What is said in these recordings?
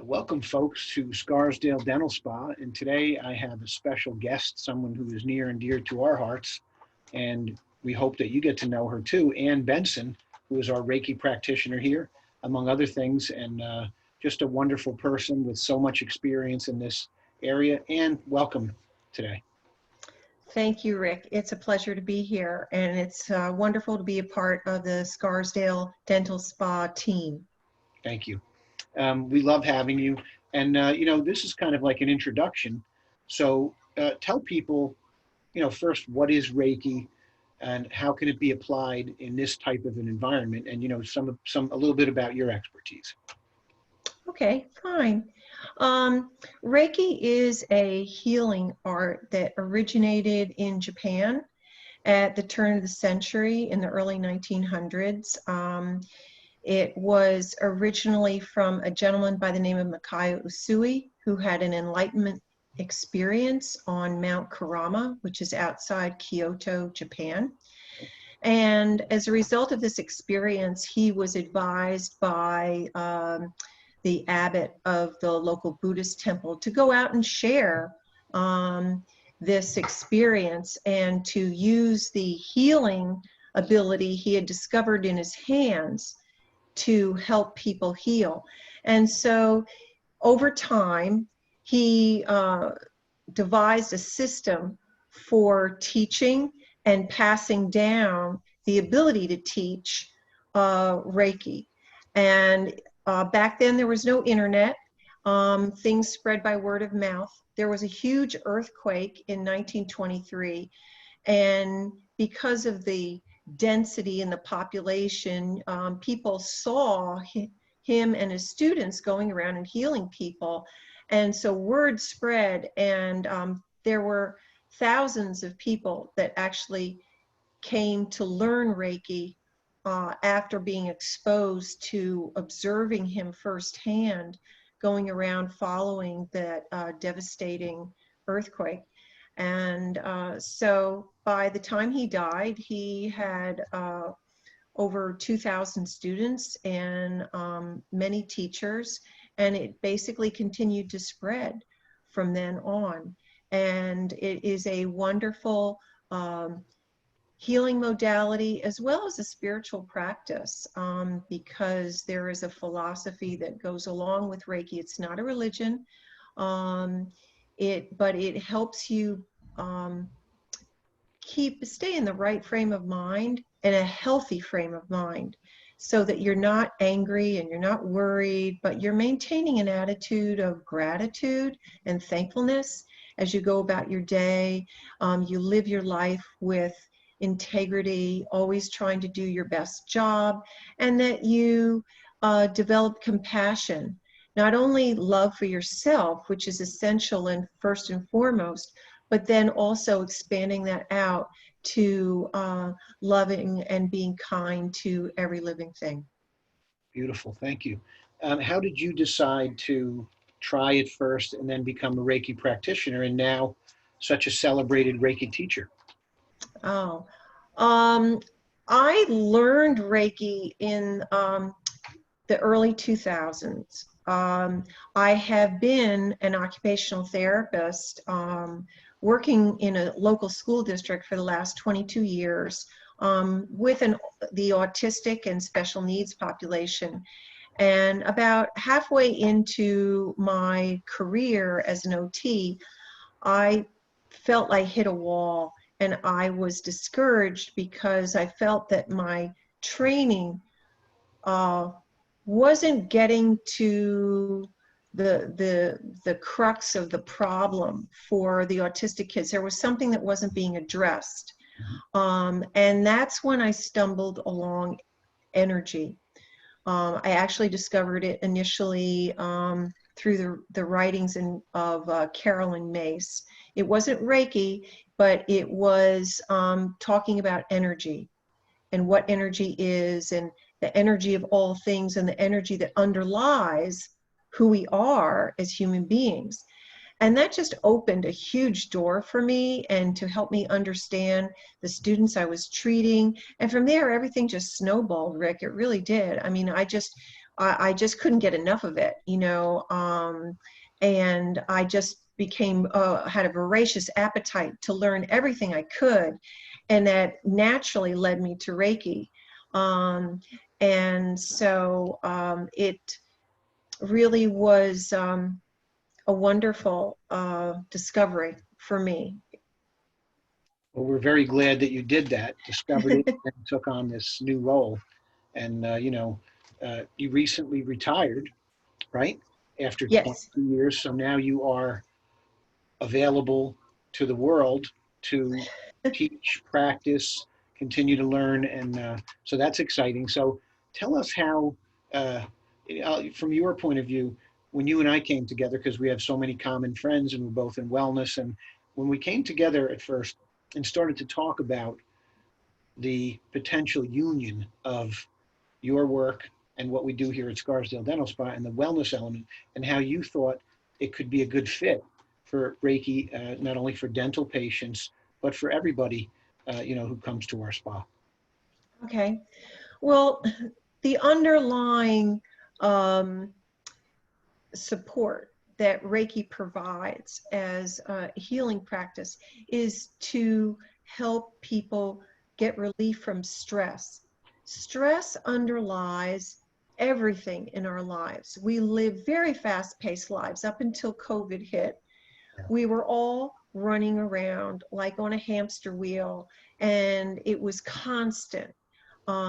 Welcome, folks, to Scarsdale Dental Spa. And today I have a special guest, someone who is near and dear to our hearts. And we hope that you get to know her too, Ann Bentzen, who is our Reiki practitioner here, among other things, and just a wonderful person with so much experience in this area. And welcome today. Thank you, Rick. It's a pleasure to be here, and it's wonderful to be a part of the Scarsdale Dental Spa team. Thank you. We love having you. And, this is kind of like an introduction. So tell people, first, what is Reiki and how can it be applied in this type of an environment? And, a little bit about your expertise. Okay, fine. Reiki is a healing art that originated in Japan at the turn of the century in the early 1900s. It was originally from a gentleman by the name of Mikao Usui, who had an enlightenment experience on Mount Kurama, which is outside Kyoto, Japan. And as a result of this experience, he was advised by the abbot of the local Buddhist temple to go out and share this experience and to use the healing ability he had discovered in his hands to help people heal. And so over time, he devised a system for teaching and passing down the ability to teach Reiki. And back then there was no internet. Things spread by word of mouth. There was a huge earthquake in 1923, and because of the density in the population, people saw him and his students going around and healing people. And so word spread, and there were thousands of people that actually came to learn Reiki after being exposed to observing him firsthand, going around following that devastating earthquake. And so by the time he died, he had over 2,000 students and many teachers, and it basically continued to spread from then on. And it is a wonderful healing modality as well as a spiritual practice, because there is a philosophy that goes along with Reiki. It's not a religion, but it helps you stay in the right frame of mind and a healthy frame of mind, so that you're not angry and you're not worried, but you're maintaining an attitude of gratitude and thankfulness as you go about your day. You live your life with integrity, always trying to do your best job, and that you develop compassion, not only love for yourself, which is essential and first and foremost, but then also expanding that out to loving and being kind to every living thing. Beautiful. Thank you. How did you decide to try it first and then become a Reiki practitioner and now such a celebrated Reiki teacher? Oh, I learned Reiki in the early 2000s. I have been an occupational therapist working in a local school district for the last 22 years with the autistic and special needs population. And about halfway into my career as an OT, I felt I hit a wall, and I was discouraged because I felt that my training wasn't getting to the crux of the problem for the autistic kids. There was something that wasn't being addressed. And that's when I stumbled along energy. I actually discovered it initially through the writings of Carolyn Mace. It wasn't Reiki, but it was talking about energy and what energy is, and the energy of all things, and the energy that underlies who we are as human beings. And that just opened a huge door for me, and to help me understand the students I was treating. And from there, everything just snowballed, Rick. It really did. I mean, I just I just couldn't get enough of it, you know, and I just became, had a voracious appetite to learn everything I could. And that naturally led me to Reiki. And so it really was a wonderful discovery for me. Well, we're very glad that you did that, discovered it, and took on this new role. And, you recently retired, right? After Yes. 22 years. So now you are available to the world to teach, practice, continue to learn. And so that's exciting. So tell us how, from your point of view, when you and I came together, because we have so many common friends and we're both in wellness. And when we came together at first and started to talk about the potential union of your work and what we do here at Scarsdale Dental Spa and the wellness element, and how you thought it could be a good fit for Reiki, not only for dental patients, but for everybody, who comes to our spa. Okay. Well, the underlying support that Reiki provides as a healing practice is to help people get relief from stress. Stress underlies everything in our lives. We live very fast-paced lives. Up until COVID hit, we were all running around like on a hamster wheel, and it was constant.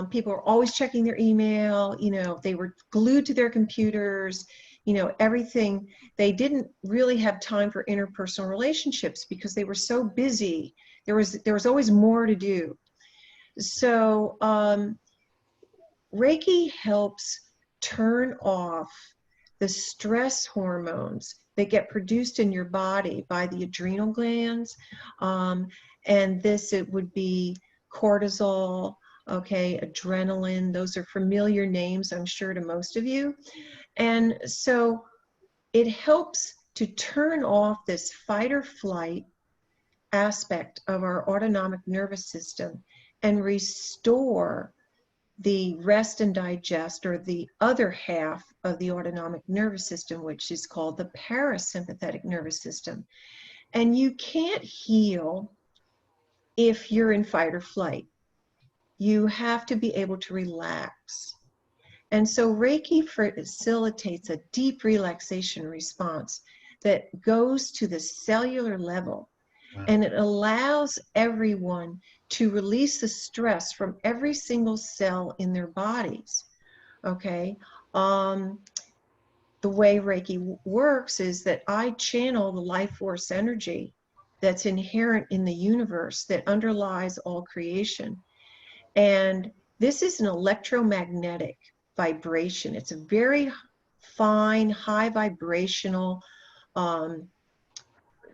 People were always checking their email, you know, they were glued to their computers, you know, everything. They didn't really have time for interpersonal relationships because they were so busy. There was always more to do. So Reiki helps turn off the stress hormones that get produced in your body by the adrenal glands. And this, it would be cortisol, okay, adrenaline. Those are familiar names, I'm sure, to most of you. And so it helps to turn off this fight or flight aspect of our autonomic nervous system and restore the rest and digest, or the other half of the autonomic nervous system, which is called the parasympathetic nervous system. And you can't heal if you're in fight or flight. You have to be able to relax. And so Reiki facilitates a deep relaxation response that goes to the cellular level. Wow. And it allows everyone to release the stress from every single cell in their bodies. Okay. The way Reiki works is that I channel the life force energy that's inherent in the universe that underlies all creation. And this is an electromagnetic vibration. It's a very fine, high vibrational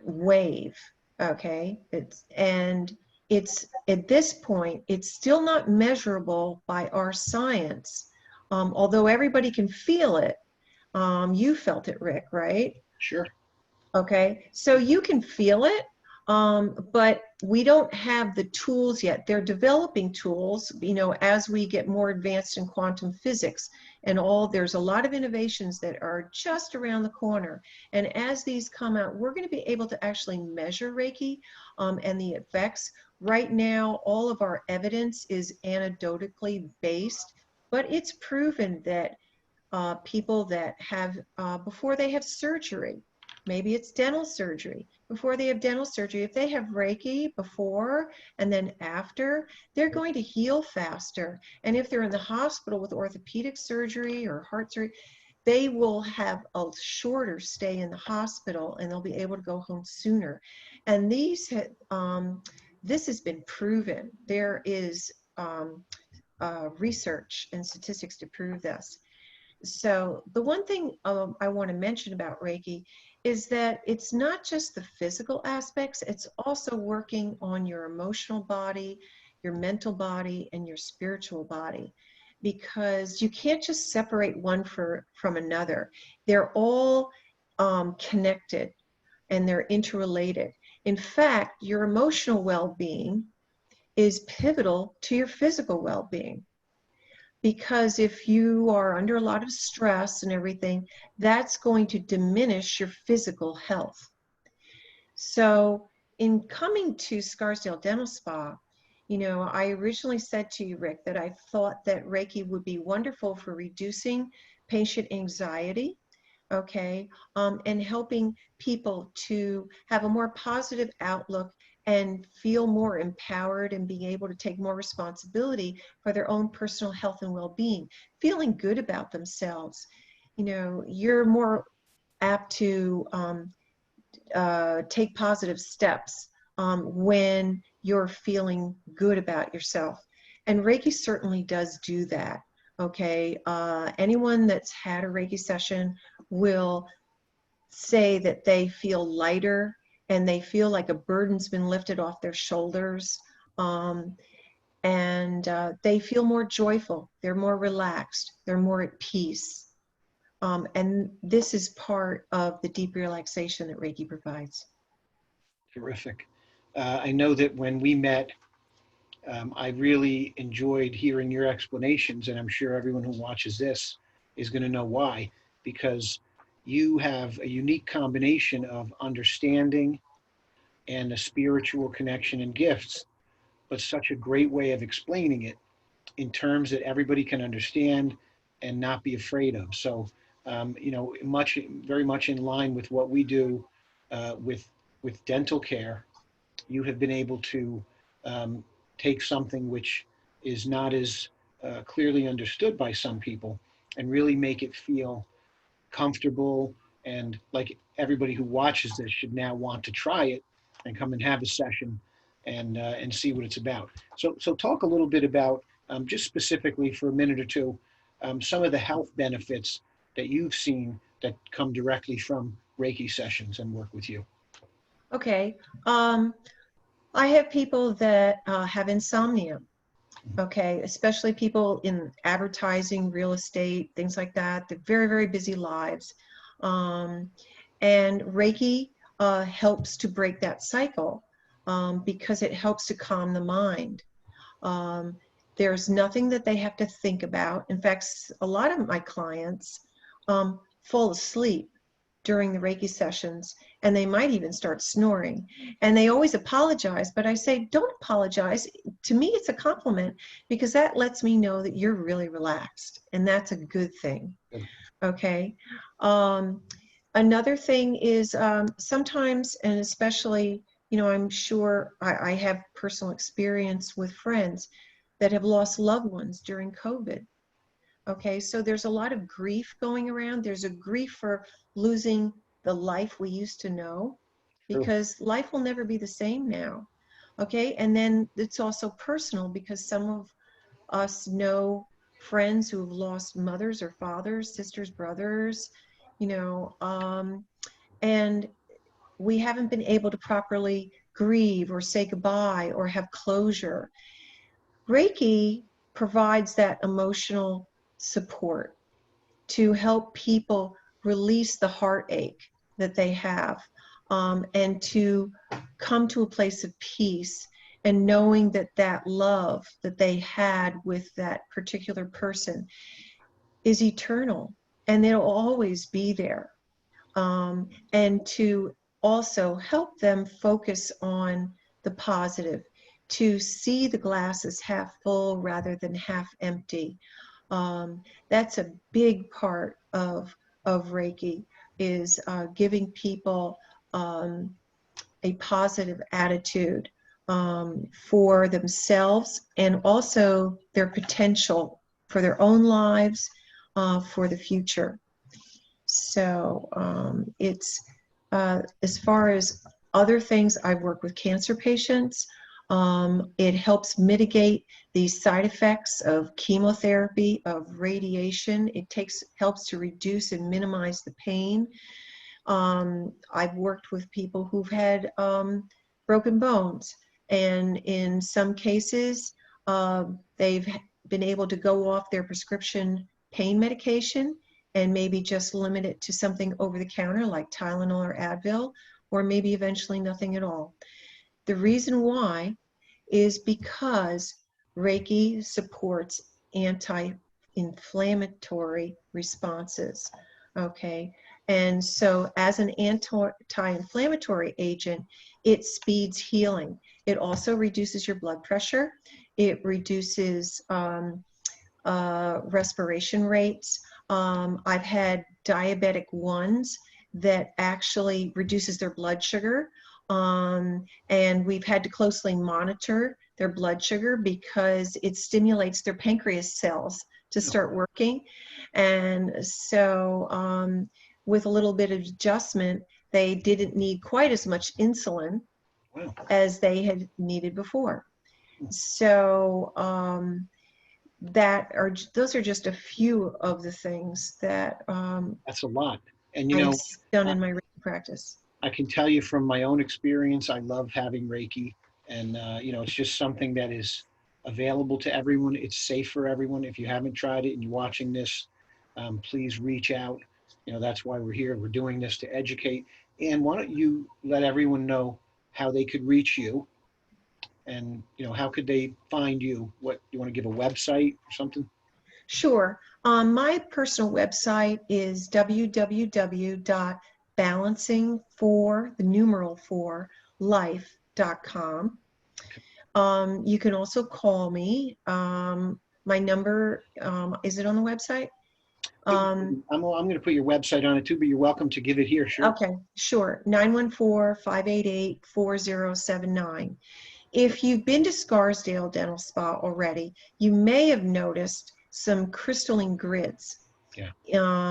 wave. Okay, it's at this point, it's still not measurable by our science, although everybody can feel it. You felt it, Rick, right? Sure. Okay, so you can feel it, but we don't have the tools yet. They're developing tools, you know, as we get more advanced in quantum physics and all. There's a lot of innovations that are just around the corner. And as these come out, we're going to be able to actually measure Reiki and the effects. Right now, all of our evidence is anecdotally based, but it's proven that people that have, before they have surgery, maybe it's dental surgery, before they have dental surgery, if they have Reiki before and then after, they're going to heal faster. And if they're in the hospital with orthopedic surgery or heart surgery, they will have a shorter stay in the hospital and they'll be able to go home sooner. And these, this has been proven. There is research and statistics to prove this. So the one thing I want to mention about Reiki is that it's not just the physical aspects, it's also working on your emotional body, your mental body, and your spiritual body, because you can't just separate one from another. They're all connected and they're interrelated. In fact, your emotional well-being is pivotal to your physical well-being. because if you are under a lot of stress and everything, that's going to diminish your physical health. So in coming to Scarsdale Dental Spa, you know, I originally said to you, Rick, that I thought that Reiki would be wonderful for reducing patient anxiety, okay, and helping people to have a more positive outlook and feel more empowered and being able to take more responsibility for their own personal health and well-being, feeling good about themselves. You know, you're more apt to take positive steps when you're feeling good about yourself. And Reiki certainly does do that. Okay, anyone that's had a Reiki session will say that they feel lighter and they feel like a burden's been lifted off their shoulders. And they feel more joyful, they're more relaxed, they're more at peace. And this is part of the deep relaxation that Reiki provides. Terrific. I know that when we met, I really enjoyed hearing your explanations, and I'm sure everyone who watches this is going to know why, because you have a unique combination of understanding and a spiritual connection and gifts, but such a great way of explaining it in terms that everybody can understand and not be afraid of. So, you know, very much in line with what we do with dental care, you have been able to um, take something which is not as clearly understood by some people and really make it feel comfortable, and like everybody who watches this should now want to try it and come and have a session and see what it's about. So talk a little bit about just specifically for a minute or two some of the health benefits that you've seen that come directly from Reiki sessions and work with you. Okay. I have people that have insomnia, okay, especially people in advertising, real estate, things like that. They're very, very busy lives. And Reiki helps to break that cycle because it helps to calm the mind. There's nothing that they have to think about. In fact, a lot of my clients fall asleep during the Reiki sessions, and they might even start snoring. And they always apologize, but I say, don't apologize. To me, it's a compliment because that lets me know that you're really relaxed, and that's a good thing. Okay. Another thing is sometimes, and especially, you know, I'm sure I have personal experience with friends that have lost loved ones during COVID. Okay, so there's a lot of grief going around. There's a grief for losing the life we used to know, because life will never be the same now. Okay, and then it's also personal because some of us know friends who have lost mothers or fathers, sisters, brothers, you know, and we haven't been able to properly grieve or say goodbye or have closure. Reiki provides that emotional support to help people release the heartache that they have, and to come to a place of peace and knowing that that love that they had with that particular person is eternal and it'll always be there. And to also help them focus on the positive, to see the glass as half full rather than half empty. That's a big part of Reiki, is giving people a positive attitude for themselves and also their potential for their own lives, for the future. So it's as far as other things, I work with cancer patients. It helps mitigate the side effects of chemotherapy, of radiation. It helps to reduce and minimize the pain. I've worked with people who've had broken bones, and in some cases, they've been able to go off their prescription pain medication and maybe just limit it to something over the counter like Tylenol or Advil, or maybe eventually nothing at all. The reason why is because Reiki supports anti-inflammatory responses. Okay, and so as an anti-inflammatory agent, it speeds healing. It also reduces your blood pressure. It reduces respiration rates. I've had diabetic ones that actually reduces their blood sugar. And we've had to closely monitor their blood sugar because it stimulates their pancreas cells to start working. And so with a little bit of adjustment, they didn't need quite as much insulin as they had needed before. So those are just a few of the things that that's a lot. And I've done in my Reiki practice. I can tell you from my own experience, I love having Reiki, and it's just something that is available to everyone. It's safe for everyone. If you haven't tried it and you're watching this, please reach out. That's why we're here. We're doing this to educate. And why don't you let everyone know how they could reach you, and how could they find you? What, you want to give a website or something? Sure. My personal website is www.balancing4life.com. You can also call me. My number, is it on the website? I'm going to put your website on it too, but you're welcome to give it here. Sure. Okay, sure. 914-588-4079. If you've been to Scarsdale Dental Spa already, you may have noticed some crystalline grids. Yeah.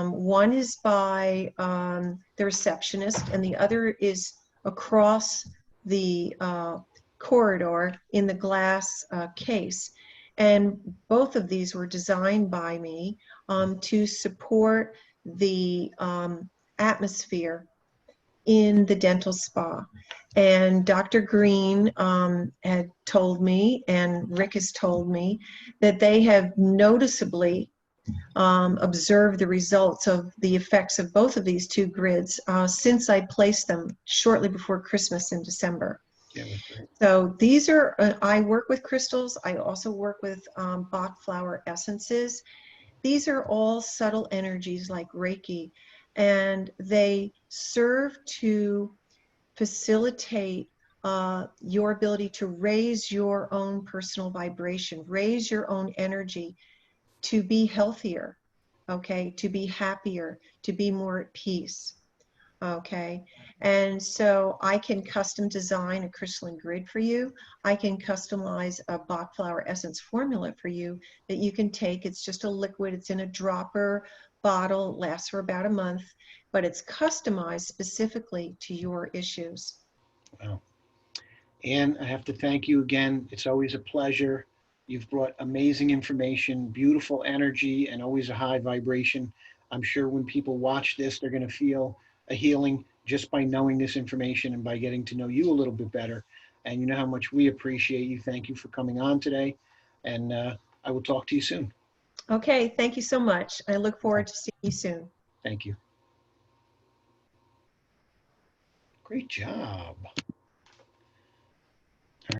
One is by the receptionist, and the other is across the corridor in the glass case. And both of these were designed by me to support the atmosphere in the dental spa. And Dr. Green had told me, and Rick has told me, that they have noticeably observed the results of the effects of both of these two grids since I placed them shortly before Christmas in December. Yeah, that's great. So these are, I work with crystals. I also work with Bach flower essences. These are all subtle energies like Reiki, and they serve to facilitate your ability to raise your own personal vibration, raise your own energy to be healthier, okay, to be happier, to be more at peace, okay? And so I can custom design a crystalline grid for you. I can customize a Bach flower essence formula for you that you can take. It's just a liquid. It's in a dropper bottle, lasts for about a month, but it's customized specifically to your issues. Wow. Anne, I have to thank you again. It's always a pleasure. You've brought amazing information, beautiful energy, and always a high vibration. I'm sure when people watch this, they're going to feel a healing just by knowing this information and by getting to know you a little bit better. And you know how much we appreciate you. Thank you for coming on today. And I will talk to you soon. Okay, thank you so much. I look forward to seeing you soon. Thank you. Great job.